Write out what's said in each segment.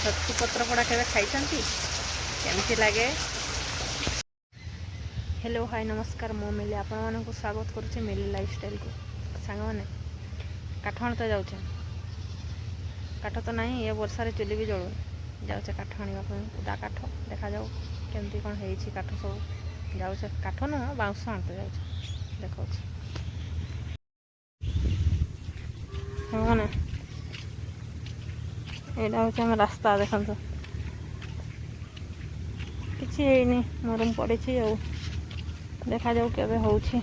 छतु पत्र पोड़ा केबे खाइछंती केमती लागे। हेलो हाय नमस्कार मो मिली आपण मानक स्वागत करुचे मिली लाइफस्टाइल को। सांग मैंने काठ आनते जाऊे काठ तो नहीं ये वर्षा रे चुली भी जलू जाऊे काठ आने उदा काठ देखा जाऊ केमती कौन है काठ सब जाऊे काठ नुह बाउंश आनते जाऊे देखा मैंने यहाँ हूँ रास्ता देखो किसी मरम पड़ी देखा जाऊ केबे होउछि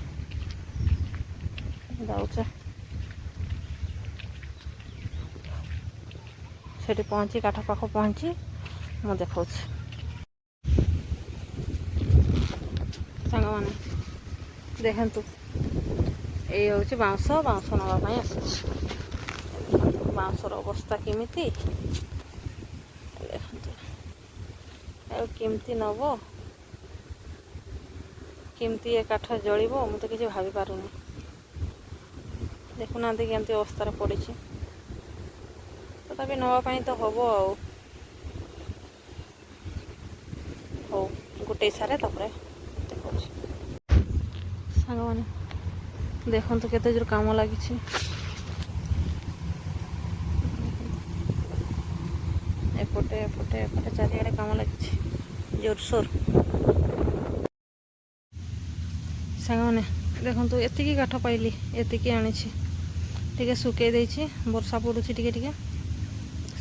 जाऊे सेठी पहुँची काठ पाख पहुँची मु देखा सांग मैंने देखु ये हूँ बाउंश बाउंश नापी आस बाउंशर अवस्था केमिति देखते केमती नब केमती ये काठ जलिब मु तो किसी भाभी पारुनी। देखुना केमती अवस्था पड़ी तथापि नापी तो हम हो गोटे सारे तापर देखा सांग मैंने देखु केते जोर काम लगी एपटे एपटे एपटे चारिआडे काम लगी जोरसोर। सांग मैंने देखो एतिकी काठ पाइली एतिकी आनी टे सुखे देती वर्षा पड़ू टे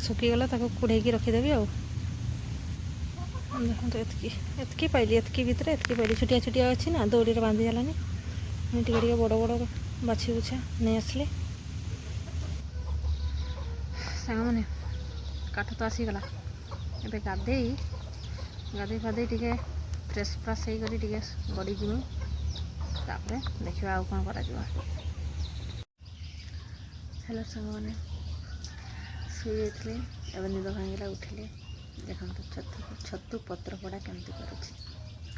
सुखीगला कुड़े रखीदेवी आ देखो एतकी पाइली एतकी भितर एतकी पाइली छुटिया छुटिया अच्छी ना दौड़ी बांधी गलानी टे बड़ बड़ बाछी बुछा नहीं आसली। सांग मैंने काठ तो आसीगला ए गाधे गाधे फाधे टे फ्रेश फ्राश होकर गड़ी जिमी तापर देखा आउ कौन कर। हेलो सांग मैंने शुई जाइए एवं निद भांगला उठिले देखो छतु पत्र पोड़ा केमती करुँच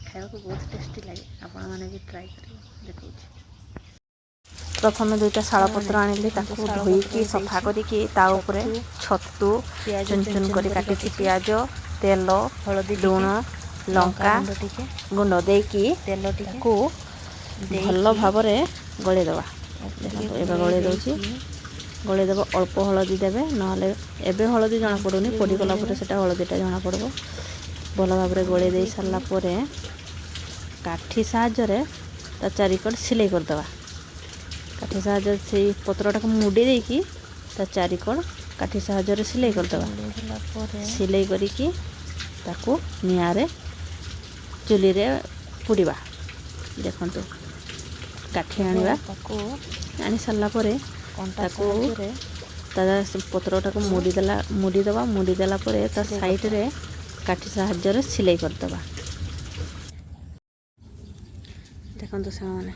खाया को बहुत टेस्टी लगे आपण मैंने भी ट्राई करेंगे देखा। प्रथम दुईटा शाल पत्र आनिली धोईकी सफा करके छतु चुन चुन कर काटी पियाज तेल हलदी लुण लंका गुंड देकी तेल को भल भाव गलेदवा देखो गले दूसरी गलेदेव अल्प हलदी देवे ना एबे हलदी जना पड़ूनी पड़गला से हलदीटा जना पड़ भल भाव गले दे सारापर काठी साहाय्य ता चारिकड़ सिलाई करदे काठी साहाय्य से पत्रटा को मुड़ी देकी ता चारिकड़ काठी साहाय्य सिलाई करदे सिलाई करिकी ताकू निआरे चुली रे पुड़ीबा। देखंतु काठी आनिबा आनी सारला परे ताकू पत्रटा को मुड़ी देला परे ता साइड रे काठी साहाय्य सिलाई करदे। देखंतु सामने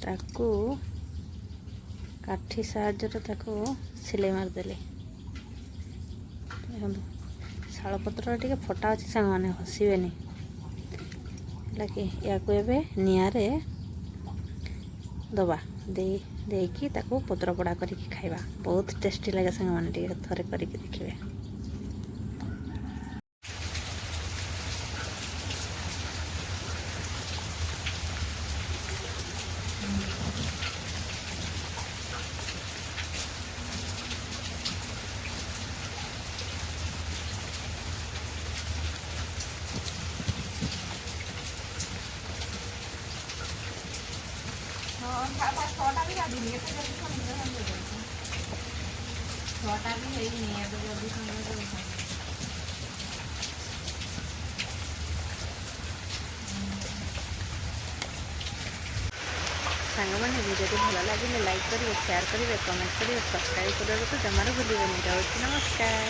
ताकू काठी साहाय्य ताकू सिलाई मारदेले देखो शाल पत्र टे फटा अच्छी सांग मैंने हसबेनि लगे या निआरे दबा देकी ताकू पत्र पोड़ा करके खाइबा बहुत टेस्टी लगे सांग मैंने टे थरे करके देखिए। छटा भी गाड़ी नहीं छटा भी है जल्दी सांग मैंने वीडियो भल लगे लाइक करेंगे शेयर करेंगे कमेंट करेंगे सब्सक्राइब करने तो जमार भूल नमस्कार।